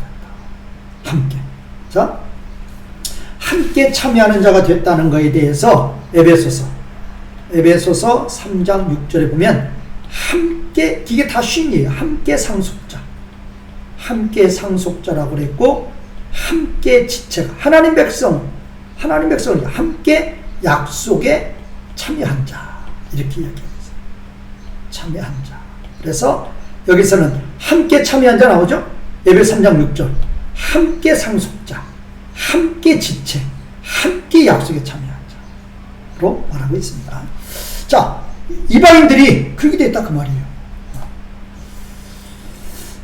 됐다. 함께 참여하는 자가 됐다는 것에 대해서 에베소서 3장 6절에 보면 함께, 이게 다 쉰이에요. 함께 상속자라고 그랬고, 함께 지체가 하나님 백성은 함께 약속에 참여한 자, 이렇게 이야기합니다. 참여한 자. 그래서 여기서는 함께 참여한 자 나오죠? 에베소 3장 6절. 함께 상속자, 함께 지체, 함께 약속에 참여한 자로 말하고 있습니다. 자, 이방인들이 그렇게 됐다 그 말이에요.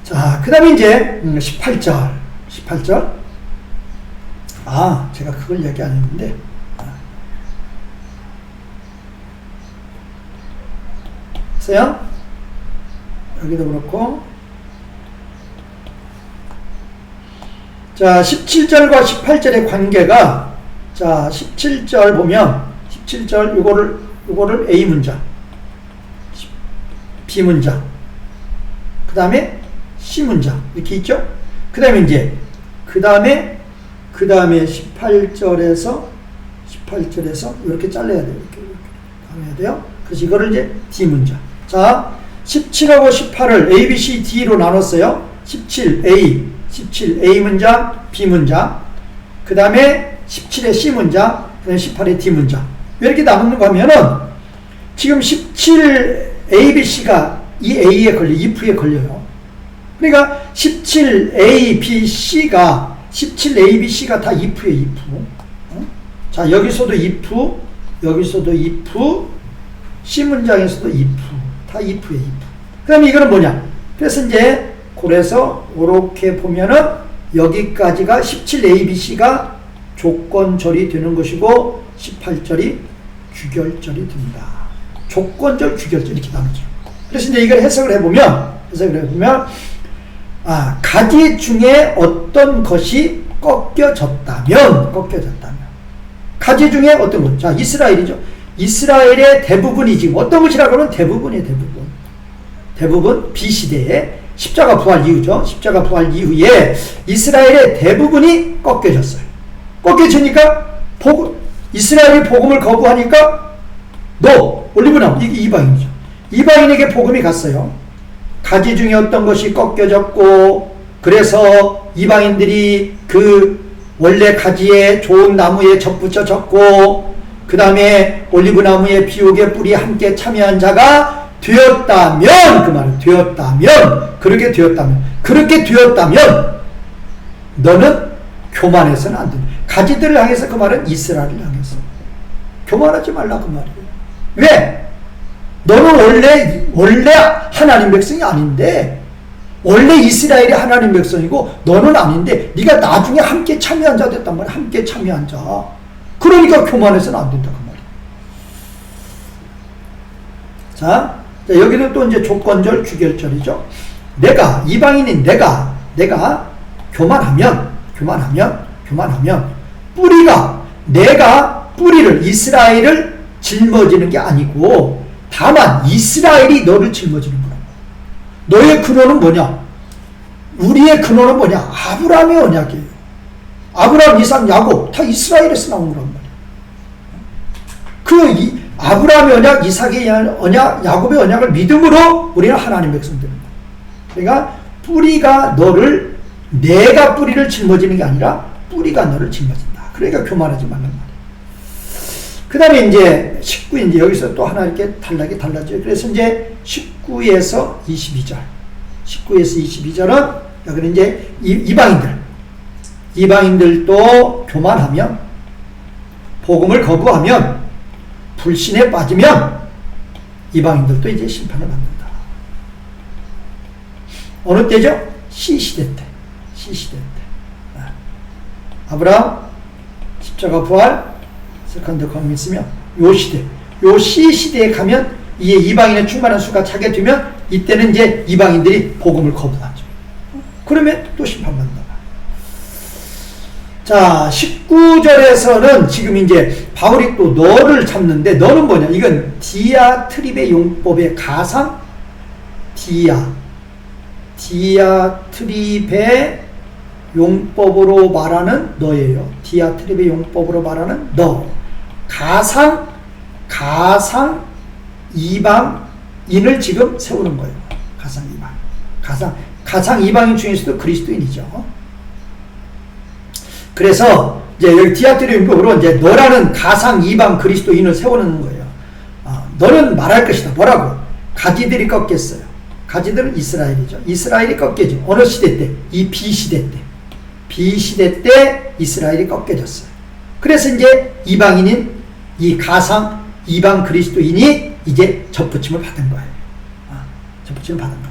자, 그 다음에 이제 18절. 제가 그걸 얘기 안 했는데, 보세요. 여기도 그렇고, 자, 17절과 18절의 관계가, 자, 17절 보면, 17절 요거를 A 문자, B 문자, 그 다음에 C 문자, 이렇게 있죠? 그 다음에 18절에서 이렇게 잘라야 돼요. 이렇게 해야 돼요. 그래서 이거를 이제 D 문자. 자, 17하고 18을 A, B, C, D로 나눴어요. 17A 문장, B 문장, 그 다음에 17의 C 문장, 그 다음에 18의 D 문장. 왜 이렇게 나누는 거 하면은, 지금 17 A, B, C가 이 A에 if에 걸려요. 그러니까 17A, B, C가 다 if에 if. 자, 여기서도 if, C 문장에서도 if. 다 if에 if. 그 다음에 이거는 뭐냐? 그래서 이제, 그래서, 이렇게 보면은, 여기까지가 17ABC가 조건절이 되는 것이고, 18절이 규결절이 됩니다. 조건절, 규결절, 이렇게 나누죠. 그래서 이제 이걸 해석을 해보면, 가지 중에 어떤 것이 꺾여졌다면, 가지 중에 어떤 것, 자, 이스라엘이죠. 이스라엘의 대부분이 지금 어떤 것이라고 하면 대부분 B시대에 십자가 부활 이후죠. 십자가 부활 이후에 이스라엘의 대부분이 꺾여졌어요. 꺾여지니까 이스라엘이 복음을 거부하니까 올리브나무, 이게 이방인이죠. 이방인에게 복음이 갔어요. 가지 중에 어떤 것이 꺾여졌고, 그래서 이방인들이 그 원래 가지에 좋은 나무에 접붙여졌고 그 다음에 올리브 나무에 비옥의 뿌리 함께 참여한 자가 되었다면, 그 말은 되었다면, 그렇게 되었다면 너는 교만해서는 안 된다. 가지들을 향해서, 그 말은 이스라엘을 향해서 교만하지 말라 그 말이에요. 왜? 너는 원래 하나님 백성이 아닌데, 원래 이스라엘이 하나님 백성이고 너는 아닌데 네가 나중에 함께 참여한 자 됐단 말이야. 함께 참여한 자. 그러니까 교만해서는 안 된다 그 말이야. 자, 여기는 또 이제 조건절 주결절이죠. 내가 이방인인 내가 교만하면 내가 뿌리를 이스라엘을 짊어지는 게 아니고 다만 이스라엘이 너를 짊어지는 거야. 너의 근원은 뭐냐? 우리의 근원은 뭐냐? 아브라함의 언약이에요. 아브라함, 이삭, 야곱 다 이스라엘에서 나온 거란 말이에요. 아브라함의 언약, 이삭의 언약, 야곱의 언약을 믿음으로 우리는 하나님 백성 되는 거예요. 그러니까 뿌리가 내가 뿌리를 짊어지는 게 아니라 뿌리가 너를 짊어진다. 그러니까 교만하지 말란 말이에요. 그 다음에 이제 19, 이제 여기서 또 하나 이렇게 달라져요. 그래서 이제 19에서 22절은, 여기는 이제 이방인들도 교만하면, 복음을 거부하면, 불신에 빠지면, 이방인들도 이제 심판을 받는다. 어느 때죠? 시시대 때. 아브라함, 십자가 부활, 세컨드 커밍 있으면 요 시대에 가면 이 이방인의 충만한 수가 차게 되면 이때는 이제 이방인들이 복음을 거부하죠. 그러면 또 심판받는다. 자, 19절에서는 지금 이제 바울이 또 너를 잡는데, 너는 뭐냐? 이건 디아트립의 용법의 가상, 디아트립의 용법으로 말하는 너예요. 디아트립의 용법으로 말하는 너. 가상 이방인을 지금 세우는 거예요. 가상 이방인 중에서도 그리스도인이죠. 그래서 이제 여기 디아트립의 용법으로 이제 너라는 가상 이방 그리스도인을 세우는 거예요. 너는 말할 것이다. 뭐라고? 가지들이 꺾였어요. 가지들은 이스라엘이죠. 이스라엘이 꺾여져. 어느 시대 때? 이 비시대 때 이스라엘이 꺾여졌어요. 그래서 이제 이방인인 이 가상 이방 그리스도인이 이제 접붙임을 받은 거예요. 접붙임을 받은 거예요.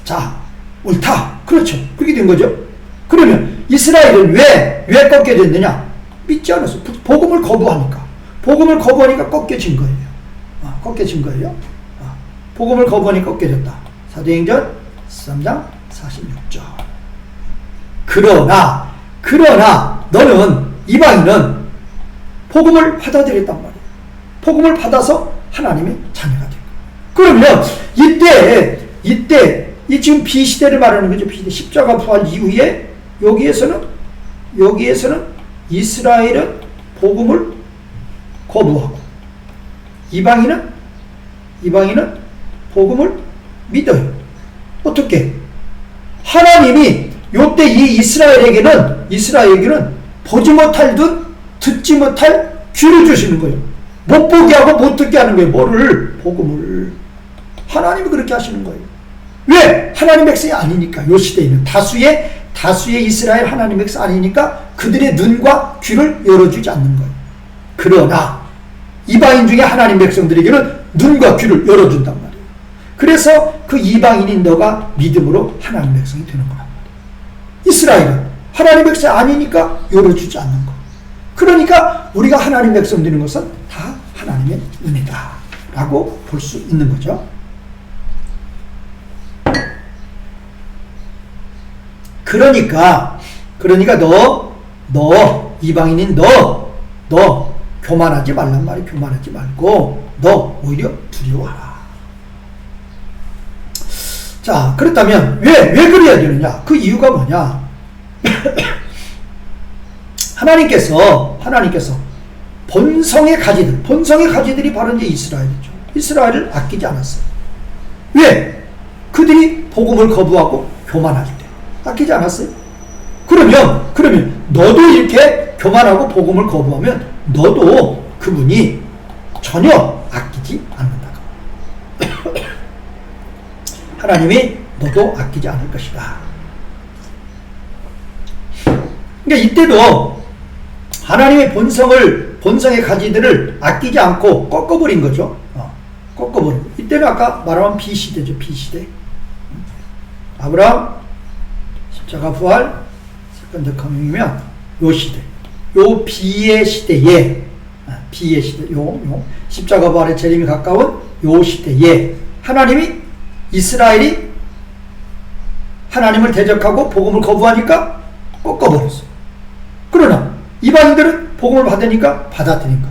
자, 옳다. 그렇죠. 그렇게 된 거죠. 그러면 이스라엘은 왜 꺾여졌느냐? 믿지 않았어. 복음을 거부하니까 꺾여진 거예요. 복음을 거부하니까 꺾여졌다. 사도행전 13장 46절. 그러나 너는, 이방인은 복음을 받아들였단 말이에요. 복음을 받아서 하나님의 자녀가 된 거예요. 그러면 이때 이 지금 비시대를 말하는 거죠. 비시대. 십자가 부활 이후에 여기에서는 이스라엘은 복음을 거부하고 이방인은 복음을 믿어요. 어떻게? 하나님이 요때 이 이스라엘에게는 보지 못할 눈, 듣지 못할 귀를 주시는 거예요. 못 보게 하고 못 듣게 하는 거예요. 복음을. 하나님이 그렇게 하시는 거예요. 왜? 하나님 백성이 아니니까. 요 시대에는 다수의 이스라엘 하나님 백성 아니니까 그들의 눈과 귀를 열어주지 않는 거예요. 그러나 이방인 중에 하나님 백성들에게는 눈과 귀를 열어준단 말이에요. 그래서 그 이방인인 너가 믿음으로 하나님 백성이 되는 거란 말이에요. 이스라엘은 하나님 백성이 아니니까 열어주지 않는 거. 그러니까 우리가 하나님 백성 되는 것은 다 하나님의 은혜다 라고 볼 수 있는 거죠. 그러니까 너 이방인인 너 교만하지 말란 말이야. 교만하지 말고 너 오히려 두려워하라. 자, 그렇다면 왜 그래야 되느냐? 그 이유가 뭐냐? 하나님께서 본성의 가지들이 바로 이제 이스라엘이죠. 이스라엘을 아끼지 않았어요. 왜? 그들이 복음을 거부하고 교만할 때 아끼지 않았어요? 그러면 너도 이렇게 교만하고 복음을 거부하면 너도 그분이 전혀 아끼지 않는다. 하나님이 너도 아끼지 않을 것이다. 그러니까 이때도 하나님의 본성의 가지들을 아끼지 않고 꺾어버린 거죠. 꺾어버린 거. 이때는 아까 말하면 비시대죠. 비시대. 아브라함, 십자가 부활, 세컨드 커밍이면 요 시대. 요 비의 시대에, 비의 시대, 요 십자가 부활에 재림이 가까운 요 시대에 하나님이 이스라엘이 하나님을 대적하고 복음을 거부하니까 꺾어버렸어요. 그러나 이방인들은 복음을 받으니까 받아들이니까.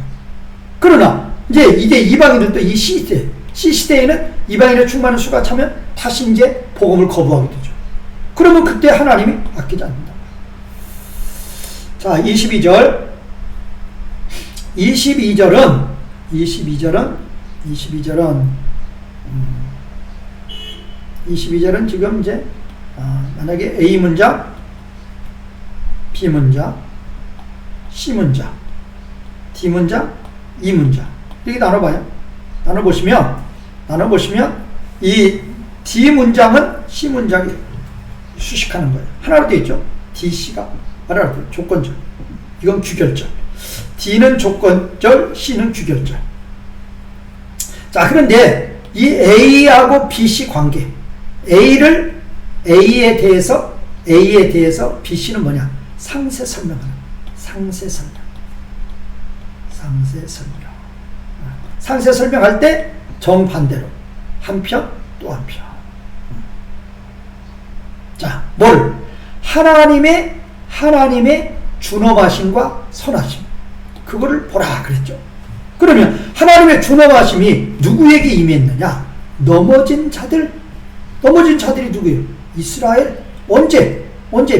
그러나 이제 이방인들도 이 시대에는 이방인의 충만한 수가 차면 다시 이제 복음을 거부하게 되죠. 그러면 그때 하나님이 아끼지 않는다. 자, 22절은 22절은 지금 이제 만약에 A 문장, B 문장, C 문장, D 문장, E 문장 이렇게 나눠봐요. 나눠보시면 이 D 문장은 C 문장이 수식하는 거예요. 하나로 되어 있죠. D, C가 하나로 되어 있죠. 조건절. 이건 규결절. D는 조건절, C는 규결절. 자, 그런데 이 A하고 B, C 관계, A에 대해서 B, C는 뭐냐? 상세 설명하는 거예요. 상세 설명할 때 정반대로 한편 또 한편. 자, 하나님의 준엄하심과 선하심, 그거를 보라 그랬죠. 그러면 하나님의 준엄하심이 누구에게 임했느냐? 넘어진 자들이 누구예요? 이스라엘. 언제?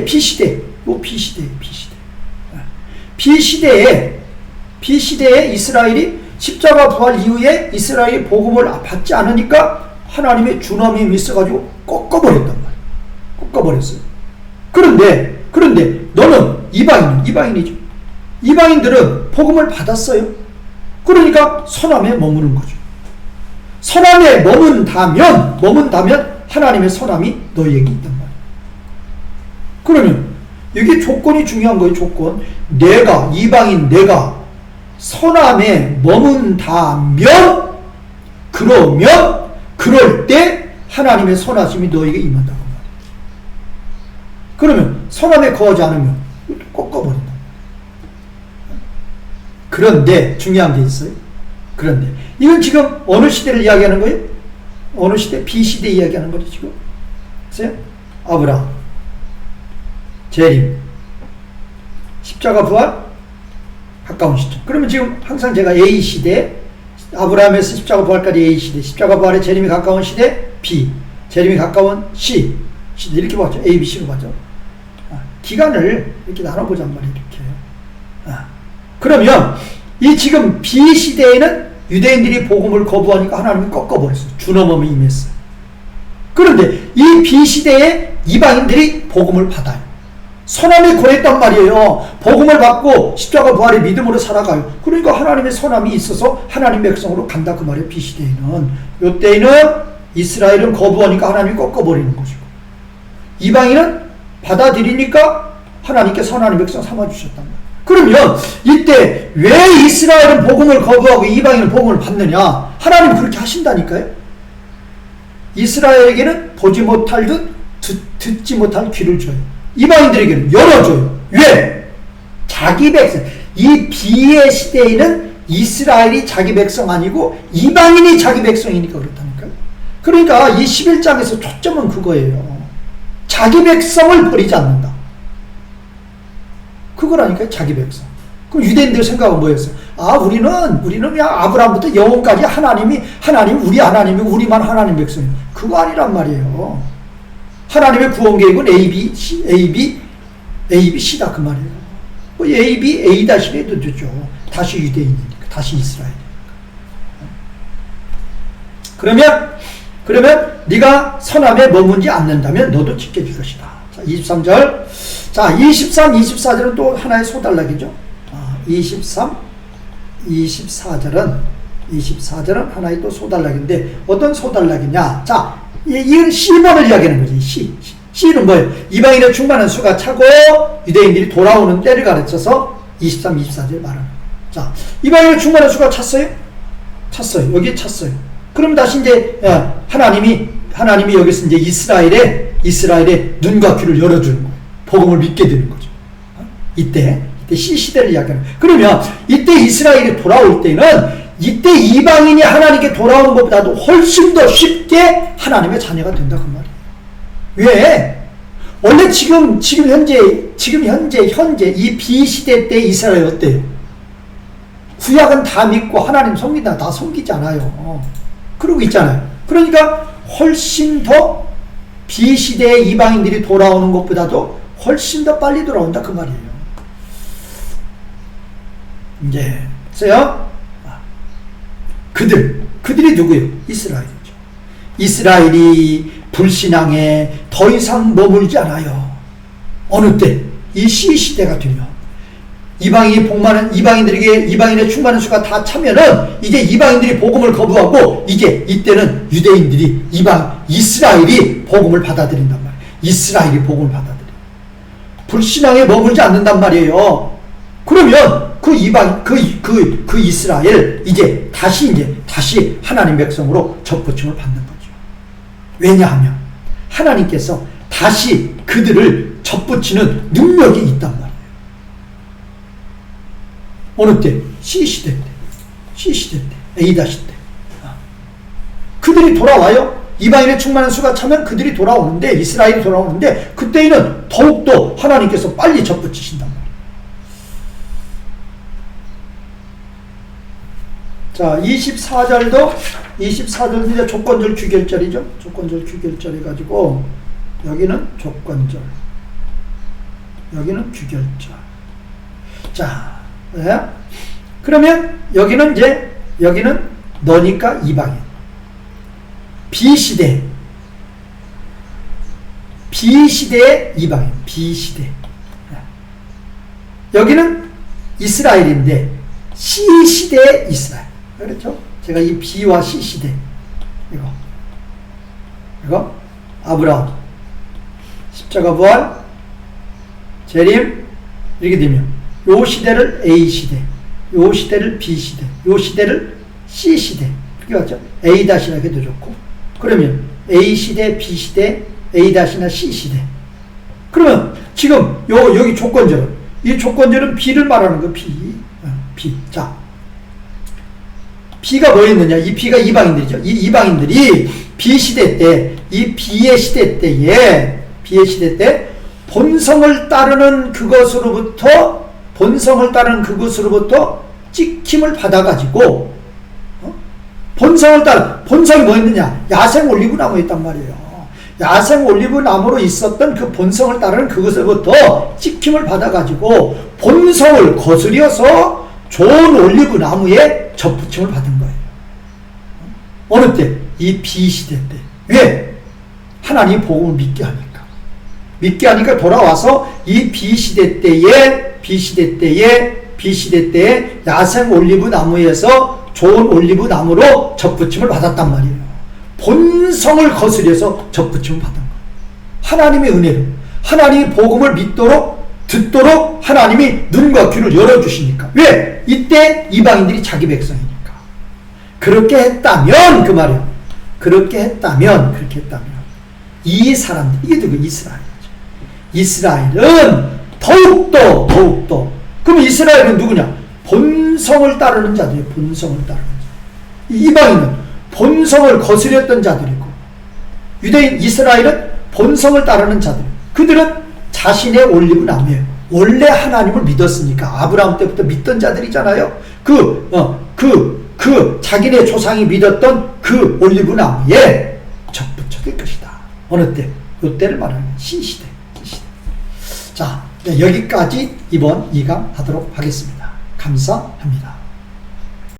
비시대. 비시대에 이스라엘이 십자가 부활 이후에 이스라엘이 복음을 받지 않으니까 하나님의 준엄함이 있어가지고 꺾어버렸단 말이에요. 꺾어버렸어요. 그런데 너는 이방인이죠. 이방인들은 복음을 받았어요. 그러니까 선함에 머무는 거죠. 선함에 머문다면 하나님의 선함이 너에게 있단 말이에요. 그러면 이게 조건이 중요한 거예요. 조건. 이방인 내가 선함에 머문다면, 그럴 때 하나님의 선하심이 너에게 임한다고 말이에요. 그러면 선함에 거하지 않으면 꺾어버린다. 그런데 중요한 게 있어요. 그런데 이건 지금 어느 시대를 이야기하는 거예요? 어느 시대? 비시대 이야기하는 거죠 지금. 보세요. 아브라함, 재림, 십자가 부활, 가까운 시점. 그러면 지금 항상 제가 A시대, 아브라함에서 십자가 부활까지 A시대, 십자가 부활에 재림이 가까운 시대 B, 재림이 가까운 C 시대 이렇게 봤죠. A, B, C로 봤죠. 기간을 이렇게 나눠보잔 말이에요. 이렇게. 그러면 이 지금 B시대에는 유대인들이 복음을 거부하니까 하나님이 꺾어버렸어요. 준엄함이 임했어요. 그런데 이 B시대에 이방인들이 복음을 받아요. 선함에 거했단 말이에요. 복음을 받고 십자가 부활의 믿음으로 살아가요. 그러니까 하나님의 선함이 있어서 하나님 백성으로 간다 그 말이에요. B시대에는. 이때에는 이스라엘은 거부하니까 하나님이 꺾어버리는 것이고, 이방인은 받아들이니까 하나님께서 하나님 백성 삼아주셨단 말이에요. 그러면 이때 왜 이스라엘은 복음을 거부하고 이방인은 복음을 받느냐? 하나님은 그렇게 하신다니까요. 이스라엘에게는 보지 못할 듣지 못할 귀를 줘요. 이방인들에게는 열어줘요. 왜? 자기 백성. 이 비의 시대에는 이스라엘이 자기 백성 아니고 이방인이 자기 백성이니까 그렇다니까요. 그러니까 이 11장에서 초점은 그거예요. 자기 백성을 버리지 않는다. 그거라니까요. 자기 백성. 그럼 유대인들 생각은 뭐였어요? 우리는 그냥 아브라함부터 영혼까지 우리 하나님이 우리만 하나님 백성이에요. 그거 아니란 말이에요. 하나님의 구원 계획은 A, B, C다 그 말이에요. A, B, A-도 되죠. 다시 유대인이니까, 다시 이스라엘이니까. 그러면 네가 선함에 머문지 않는다면 너도 지켜질 것이다. 자, 23절. 자, 23, 24절은 또 하나의 소단락이죠. 24절은 하나의 또 소단락인데 어떤 소단락이냐? 자, 이건 시몬을 이야기하는 거지. C는 뭐예요? 이방인의 충만한 수가 차고 유대인들이 돌아오는 때를 가르쳐서 23, 24절 말하는 거예요. 자, 이방인의 충만한 수가 찼어요? 찼어요. 여기에 찼어요. 그럼 다시 이제 하나님이 여기서 이제 이스라엘의 눈과 귀를 열어주는 거예요. 복음을 믿게 되는 거죠. 이때 시시대를 이야기하는 거예요. 그러면 이때 이스라엘이 돌아올 때는 이때 이방인이 하나님께 돌아오는 것보다도 훨씬 더 쉽게 하나님의 자녀가 된다 그 말이에요. 왜? 원래 지금 현재 이 비시대 때 이스라엘 어때요? 구약은 다 믿고 하나님 섬긴다. 다 섬기지 않아요. 그러고 있잖아요. 그러니까 훨씬 더 비시대의 이방인들이 돌아오는 것보다도 훨씬 더 빨리 돌아온다 그 말이에요. 이제 그래서요. 그들이 누구예요? 이스라엘이죠. 이스라엘이 불신앙에 더 이상 머물지 않아요. 어느 때? 이 시시대가 되면 이방인의 충만한 수가 다 차면은 이제 이방인들이 복음을 거부하고 이때는 유대인들이 이스라엘이 복음을 받아들인단 말이에요. 이스라엘이 복음을 받아들여요. 불신앙에 머물지 않는단 말이에요. 그러면 그 이스라엘 이제 다시 하나님 백성으로 접붙임을 받는 거죠. 왜냐하면 하나님께서 다시 그들을 접붙이는 능력이 있단 말이에요. 어느 때? 시시대 때. A다시 때. 그들이 돌아와요. 이방인의 충만한 수가 차면 그들이 돌아오는데, 이스라엘이 돌아오는데, 그때에는 더욱더 하나님께서 빨리 접붙이신단 말이에요. 자, 24절도 이제 조건절 규결절이죠. 조건절 규결절 해가지고, 여기는 조건절, 여기는 규결절. 자, 네. 그러면 여기는 너니까 이방인. 비시대의 이방인. 비시대. 여기는 이스라엘인데 C시대의 이스라엘. 그렇죠? 제가 이 B와 C시대 이거 아브라함 십자가 부활 재림 이렇게 되면 요 시대를 A시대, 요 시대를 B시대, 요 시대를 C시대 이렇게 왔죠? A-나 해도 좋고 그러면 A시대, B시대, A-나 C시대. 그러면 지금 여기 조건절은 이 조건절은 B를 말하는 거 B. 자, B가 뭐였느냐? 이 B가 이방인들이죠. 이 이방인들이 B시대 때, 이 B의 시대 때 본성을 따르는 그것으로부터 찍힘을 받아가지고 본성이 뭐였느냐? 야생 올리브나무였단 말이에요. 야생 올리브나무로 있었던 그 본성을 따르는 그것으로부터 찍힘을 받아가지고 본성을 거스려서 좋은 올리브나무에 접붙임을 받은 거예요. 어느 때? 이 B시대 때. 왜? 하나님 복음을 믿게 하니까 돌아와서 이 B시대 때에 야생 올리브나무에서 좋은 올리브나무로 접붙임을 받았단 말이에요. 본성을 거스려서 접붙임을 받은 거예요. 하나님의 은혜로 하나님의 복음을 믿도록 듣도록 하나님이 눈과 귀를 열어주시니까. 왜? 이때 이방인들이 자기 백성이니까. 그렇게 했다면 그 말이에요. 그렇게 했다면 이 사람들 이게 누구? 이스라엘이죠. 이스라엘은 더욱더 그럼 이스라엘은 누구냐? 본성을 따르는 자들이에요. 본성을 따르는 자. 이방인은 본성을 거스렸던 자들이고 유대인 이스라엘은 본성을 따르는 자들. 그들은 자신의 올리브나무에 원래 하나님을 믿었으니까 아브라함 때부터 믿던 자들이잖아요. 자기네 조상이 믿었던 그 올리브나무에 접붙여질 것이다. 어느 때? 이때를 말하는 시시대. 자, 여기까지 이번 2강 하도록 하겠습니다. 감사합니다.